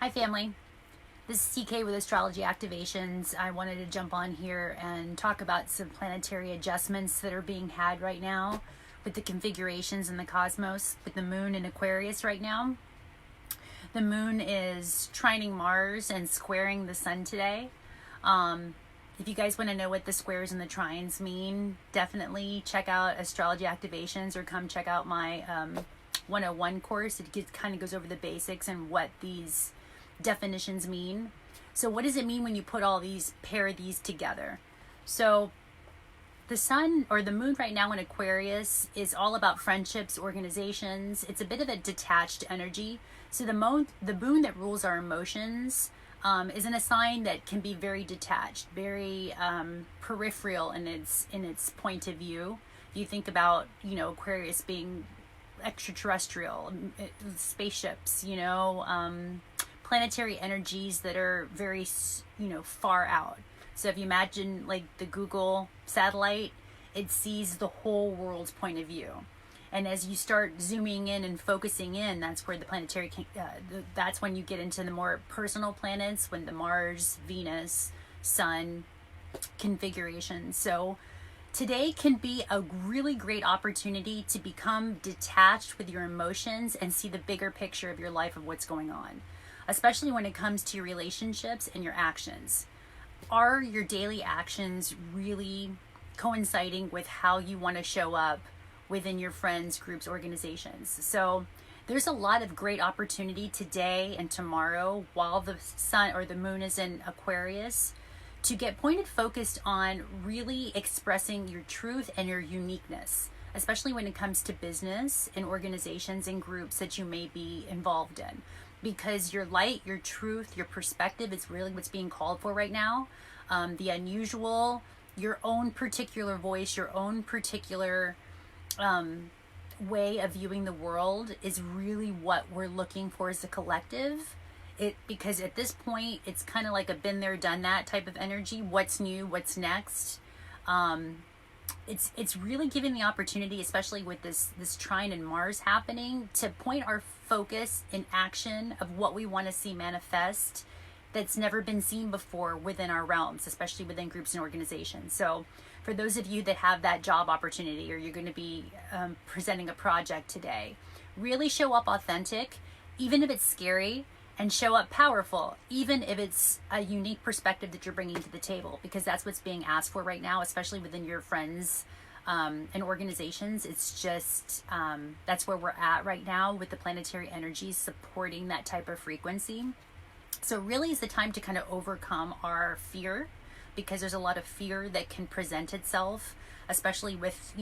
Hi family, this is CK with Astrology Activations. I wanted to jump on here and talk about some planetary adjustments that are being had right now with the configurations in the cosmos, with the moon in Aquarius right now. The moon is trining Mars and squaring the sun today. If you guys want to know what the squares and the trines mean, definitely check out Astrology Activations or come check out my 101 course. It kind of goes over the basics and what these definitions mean. So what does it mean when you put all these, pair these together? So the sun or the moon right now in Aquarius is all about friendships, organizations. It's a bit of a detached energy. So the moon that rules our emotions is in a sign that can be very detached, very peripheral in its point of view. If you think about, Aquarius being extraterrestrial, spaceships, planetary energies that are very, far out. So if you imagine like the Google satellite, it sees the whole world's point of view. And as you start zooming in and focusing in, that's where the planetary, that's when you get into the more personal planets, when the Mars, Venus, Sun configuration. So today can be a really great opportunity to become detached with your emotions and see the bigger picture of your life, of what's going on, especially when it comes to your relationships and your actions. Are your daily actions really coinciding with how you want to show up within your friends, groups, organizations? So there's a lot of great opportunity today and tomorrow while the sun or the moon is in Aquarius to get pointed focused on really expressing your truth and your uniqueness, especially when it comes to business and organizations and groups that you may be involved in. Because your light, your truth, your perspective is really what's being called for right now. The unusual, your own particular voice, your own particular way of viewing the world is really what we're looking for as a collective. Because at this point, it's kind of like a been there, done that type of energy. What's new? What's next? It's really giving the opportunity, especially with this trine in Mars happening, to point our focus in action of what we want to see manifest that's never been seen before within our realms, especially within groups and organizations. So for those of you that have that job opportunity, or you're going to be presenting a project today, really show up authentic, even if it's scary, and show up powerful, even if it's a unique perspective that you're bringing to the table, because that's what's being asked for right now, especially within your friends and organizations. It's just, that's where we're at right now with the planetary energies supporting that type of frequency. So really is the time to kind of overcome our fear, because there's a lot of fear that can present itself, especially with,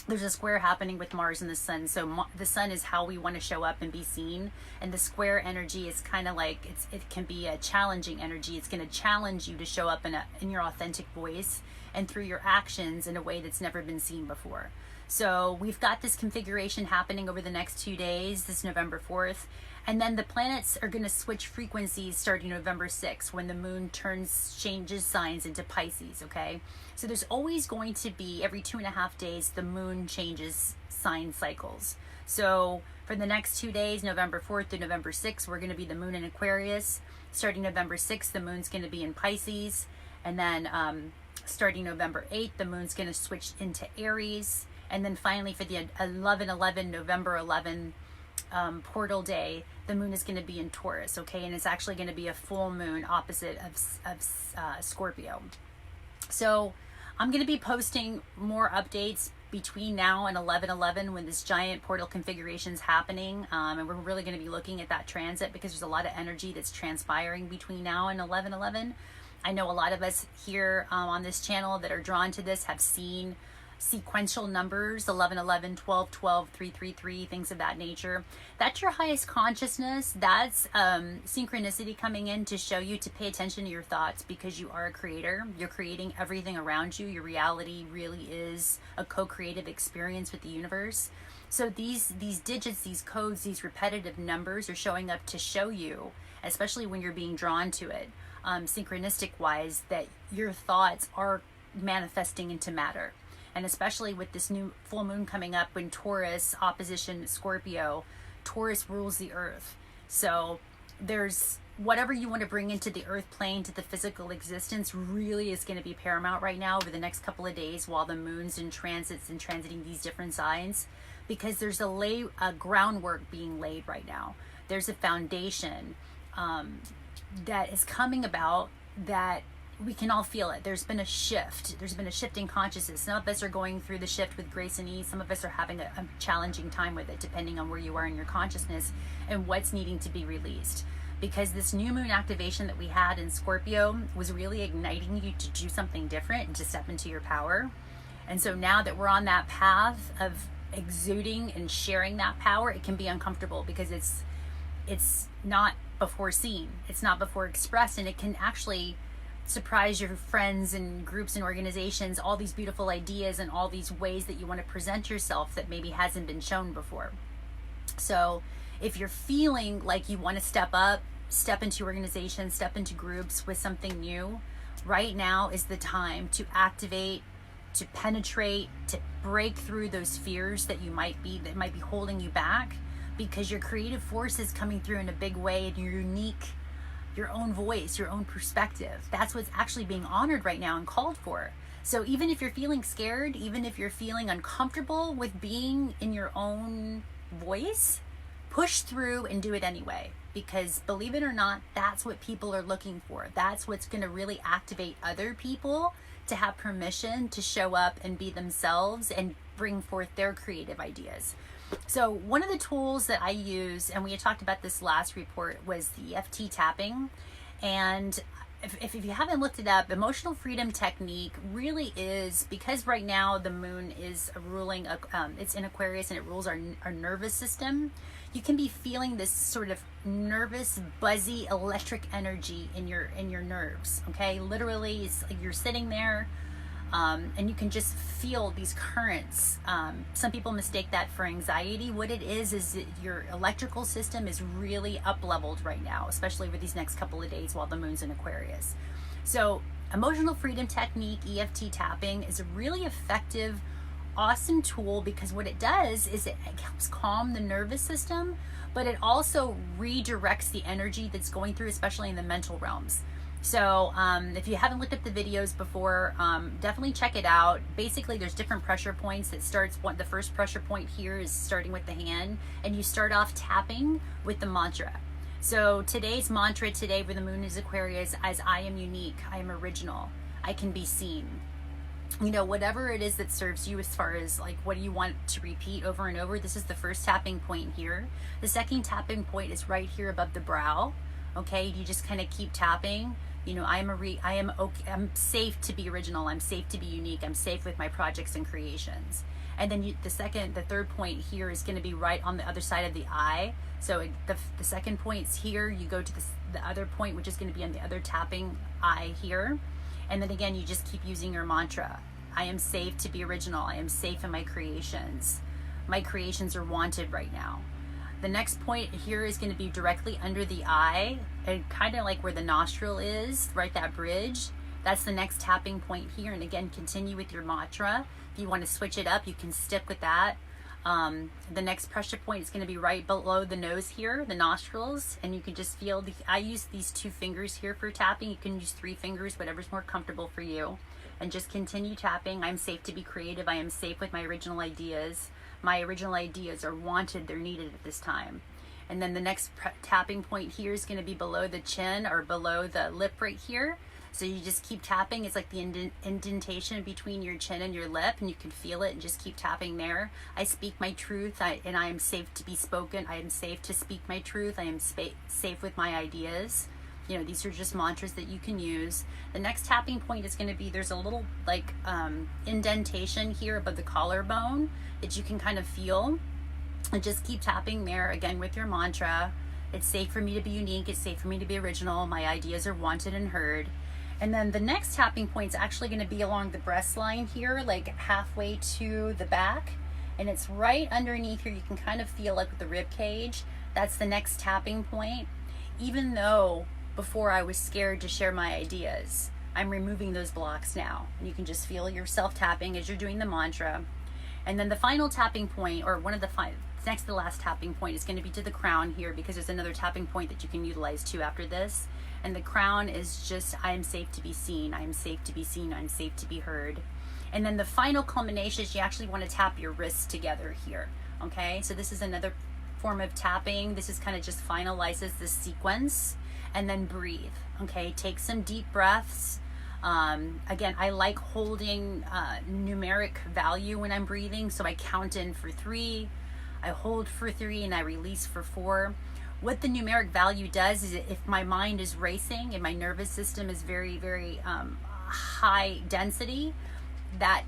there's a square happening with Mars and the sun. So the sun is how we want to show up and be seen. And the square energy is kind of like, it can be a challenging energy. It's going to challenge you to show up in your authentic voice and through your actions in a way that's never been seen before. So we've got this configuration happening over the next 2 days, this November 4th. And then the planets are going to switch frequencies starting November 6th, when the moon changes signs into Pisces, okay? So there's always going to be, every 2.5 days, the moon changes sign cycles. So for the next 2 days, November 4th to November 6th, we're going to be the moon in Aquarius. Starting November 6th, the moon's going to be in Pisces. And then starting November 8th, the moon's going to switch into Aries. And then finally for the 11/11, November 11 portal day, the moon is going to be in Taurus, okay? And it's actually going to be a full moon opposite of Scorpio. So I'm going to be posting more updates between now and 11/11 when this giant portal configuration is happening. And we're really going to be looking at that transit, because there's a lot of energy that's transpiring between now and 11/11. I know a lot of us here on this channel that are drawn to this have seen sequential numbers, 11/11, 12/12, 3/3, things of that nature. That's your highest consciousness. That's synchronicity coming in to show you to pay attention to your thoughts, because you are a creator. You're creating everything around you. Your reality really is a co-creative experience with the universe. So these digits, these codes, these repetitive numbers are showing up to show you, especially when you're being drawn to it, synchronistic wise, that your thoughts are manifesting into matter. And especially with this new full moon coming up in Taurus opposition Scorpio, Taurus rules the earth. So there's whatever you want to bring into the earth plane, to the physical existence, really is going to be paramount right now over the next couple of days while the moon's in transits and transiting these different signs, because there's a groundwork being laid right now. There's a foundation that is coming about, that we can all feel it. There's been a shift. There's been a shift in consciousness. Some of us are going through the shift with grace and ease. Some of us are having a challenging time with it, depending on where you are in your consciousness and what's needing to be released. Because this new moon activation that we had in Scorpio was really igniting you to do something different and to step into your power. And so now that we're on that path of exuding and sharing that power, it can be uncomfortable because it's not before seen. It's not before expressed, and it can actually surprise your friends and groups and organizations, all these beautiful ideas and all these ways that you want to present yourself that maybe hasn't been shown before. So if you're feeling like you want to step up, step into organizations, step into groups with something new, right now is the time to activate, to penetrate, to break through those fears that might be holding you back, because your creative force is coming through in a big way, and your own voice, your own perspective. That's what's actually being honored right now and called for. So even if you're feeling scared, even if you're feeling uncomfortable with being in your own voice, push through and do it anyway. Because believe it or not, that's what people are looking for. That's what's going to really activate other people to have permission to show up and be themselves and bring forth their creative ideas. So one of the tools that I use, and we had talked about this last report, was the EFT Tapping. And if you haven't looked it up, emotional freedom technique really is, because right now the moon is ruling, it's in Aquarius and it rules our nervous system. You can be feeling this sort of nervous, buzzy, electric energy in your nerves. Okay, literally, it's like you're sitting there. And you can just feel these currents. Some people mistake that for anxiety. What it is that your electrical system is really up-leveled right now, especially over these next couple of days while the moon's in Aquarius. So emotional freedom technique, EFT tapping, is a really effective, awesome tool, because what it does is it helps calm the nervous system, but it also redirects the energy that's going through, especially in the mental realms. So if you haven't looked at the videos before, definitely check it out. Basically, there's different pressure points. The first pressure point here is starting with the hand, and you start off tapping with the mantra. So today's mantra today, where the moon is Aquarius, as I am unique, I am original, I can be seen. You know, whatever it is that serves you, as far as like what do you want to repeat over and over. This is the first tapping point here. The second tapping point is right here above the brow. Okay, you just kind of keep tapping. You know, I'm safe to be original. I'm safe to be unique. I'm safe with my projects and creations. And then the third point here is going to be right on the other side of the eye. So the second point's here. You go to the other point, which is going to be on the other tapping eye here. And then again, you just keep using your mantra. I am safe to be original. I am safe in my creations. My creations are wanted right now. The next point here is going to be directly under the eye, and kind of like where the nostril is, right, that bridge. That's the next tapping point here. And again, continue with your mantra. If you want to switch it up, you can stick with that. The next pressure point is going to be right below the nose here, the nostrils, and you can just feel I use these 2 fingers here for tapping. You can use 3 fingers, whatever's more comfortable for you, and just continue tapping. I'm safe to be creative. I am safe with my original ideas. My original ideas are wanted, they're needed at this time. And then the next tapping point here is going to be below the chin, or below the lip right here. So you just keep tapping. It's like the indentation between your chin and your lip, and you can feel it, and just keep tapping there. I speak my truth, and I am safe to be spoken. I am safe to speak my truth. I am safe with my ideas. You know, these are just mantras that you can use. The next tapping point is going to be, there's a little like indentation here above the collarbone that you can kind of feel. And just keep tapping there, again, with your mantra. It's safe for me to be unique. It's safe for me to be original. My ideas are wanted and heard. And then the next tapping point is actually going to be along the breast line here, like halfway to the back. And it's right underneath here. You can kind of feel like with the rib cage. That's the next tapping point. Even though before I was scared to share my ideas, I'm removing those blocks now. And you can just feel yourself tapping as you're doing the mantra. And then the final tapping point, or one of the next to the last tapping point. It's going to be to the crown here, because there's another tapping point that you can utilize too after this. And the crown is just, I am safe to be seen. I am safe to be seen. I'm safe to be heard. And then the final culmination is you actually want to tap your wrists together here. Okay, so this is another form of tapping. This is kind of just finalizes this sequence. And then breathe. Okay, take some deep breaths. Again, I like holding numeric value when I'm breathing. So I count in for 3, I hold for 3, and I release for 4. What the numeric value does is, if my mind is racing and my nervous system is very, very high density, that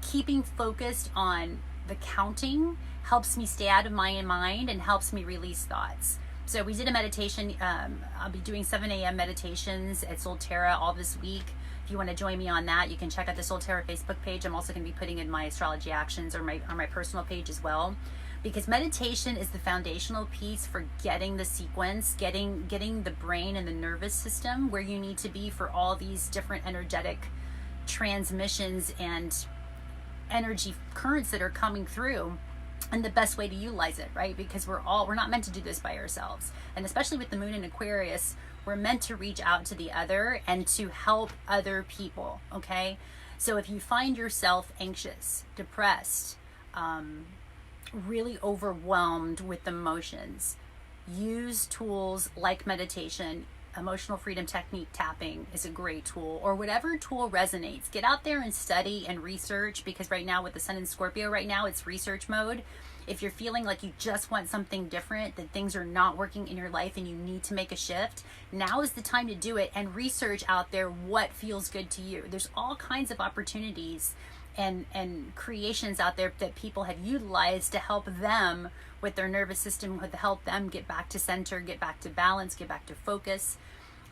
keeping focused on the counting helps me stay out of my mind and helps me release thoughts. So we did a meditation. I'll be doing 7 a.m. meditations at Solterra all this week. If you want to join me on that, you can check out the Solterra Facebook page. I'm also going to be putting in my astrology actions on my personal page as well, because meditation is the foundational piece for getting the sequence, getting the brain and the nervous system where you need to be for all these different energetic transmissions and energy currents that are coming through. And the best way to utilize it, right? Because we're not meant to do this by ourselves. And especially with the moon in Aquarius, we're meant to reach out to the other and to help other people, okay? So if you find yourself anxious, depressed, really overwhelmed with emotions, use tools like meditation. Emotional freedom technique tapping is a great tool, or whatever tool resonates. Get out there and study and research, because right now with the sun in Scorpio right now, it's research mode. If you're feeling like you just want something different, that things are not working in your life and you need to make a shift, now is the time to do it and research out there what feels good to you. There's all kinds of opportunities and creations out there that people have utilized to help them with their nervous system, to help them get back to center, get back to balance, get back to focus.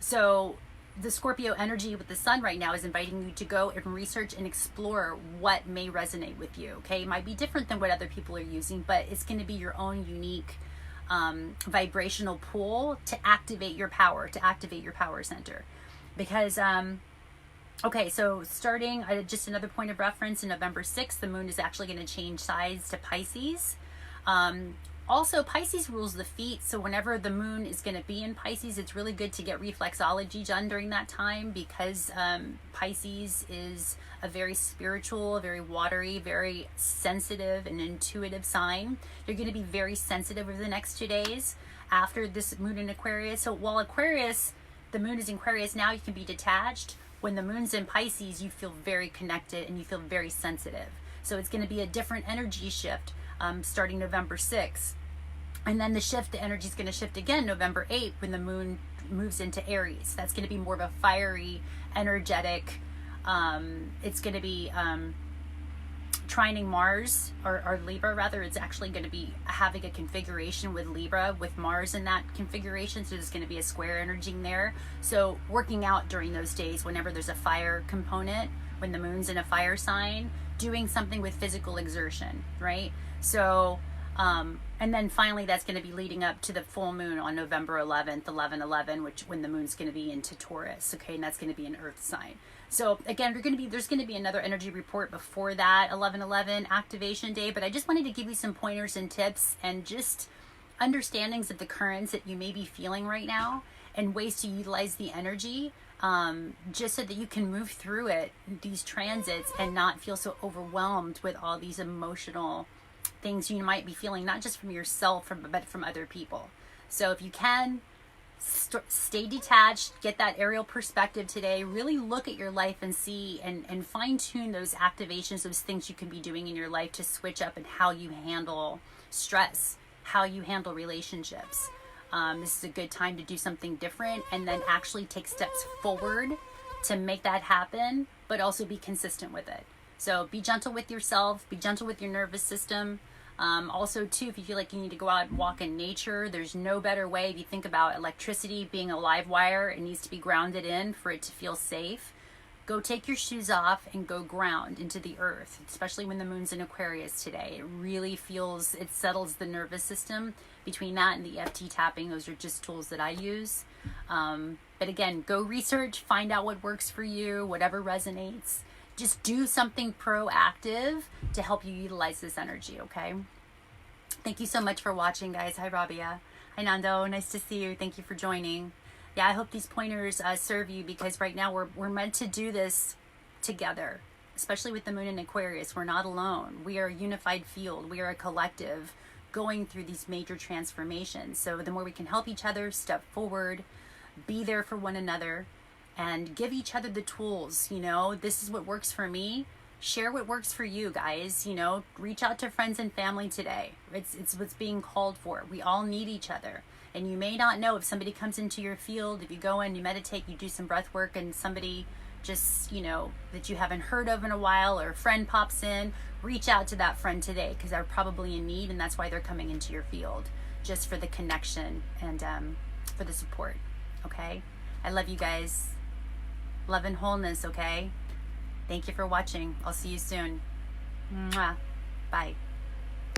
So the Scorpio energy with the sun right now is inviting you to go and research and explore what may resonate with you. Okay, it might be different than what other people are using, but it's going to be your own unique vibrational pool to activate your power, center. Because okay, so starting just another point of reference, in November 6th, the moon is actually going to change sides to Pisces. Also, Pisces rules the feet, so whenever the moon is going to be in Pisces, it's really good to get reflexology done during that time, because Pisces is a very spiritual, very watery, very sensitive and intuitive sign. You're going to be very sensitive over the next 2 days after this moon in Aquarius. So while Aquarius, the moon is in Aquarius now, you can be detached. When the moon's in Pisces, you feel very connected and you feel very sensitive. So it's going to be a different energy shift. Starting November 6th. And then the energy is going to shift again November 8th when the moon moves into Aries. That's going to be more of a fiery, energetic, it's going to be trining Mars, or Libra rather. It's actually going to be having a configuration with Libra, with Mars in that configuration. So there's going to be a square energy in there. So working out during those days, whenever there's a fire component, when the moon's in a fire sign, doing something with physical exertion, right? So, and then finally that's going to be leading up to the full moon on November 11th, 11/11, which when the moon's going to be into Taurus, okay, and that's going to be an earth sign. So again, there's going to be another energy report before that 11/11 activation day, but I just wanted to give you some pointers and tips and just understandings of the currents that you may be feeling right now and ways to utilize the energy, just so that you can move through these transits, and not feel so overwhelmed with all these emotional things you might be feeling, not just from yourself, but from other people. So if you can, stay detached, get that aerial perspective today, really look at your life and see and fine tune those activations, those things you can be doing in your life to switch up and how you handle stress, how you handle relationships. This is a good time to do something different, and then actually take steps forward to make that happen, but also be consistent with it. So be gentle with yourself, be gentle with your nervous system. Also too, if you feel like you need to go out and walk in nature, there's no better way. If you think about electricity being a live wire, it needs to be grounded in for it to feel safe. Go take your shoes off and go ground into the earth, especially when the moon's in Aquarius today. It really feels, it settles the nervous system. Between that and the EFT tapping, those are just tools that I use. But again, go research, find out what works for you, whatever resonates. Just do something proactive to help you utilize this energy, okay? Thank you so much for watching, guys. Hi, Rabia. Hi, Nando. Nice to see you. Thank you for joining. Yeah, I hope these pointers serve you, because right now we're meant to do this together, especially with the moon in Aquarius. We're not alone. We are a unified field. We are a collective going through these major transformations. So the more we can help each other step forward, be there for one another, and give each other the tools. You know, this is what works for me. Share what works for you, guys. You know, reach out to friends and family today. It's what's being called for. We all need each other. And you may not know if somebody comes into your field, if you go in, you meditate, you do some breath work, and somebody just, you know, that you haven't heard of in a while, or a friend pops in, reach out to that friend today, because they're probably in need, and that's why they're coming into your field, just for the connection and for the support. Okay? I love you guys. Love and wholeness, okay? Thank you for watching. I'll see you soon. Mwah. Bye.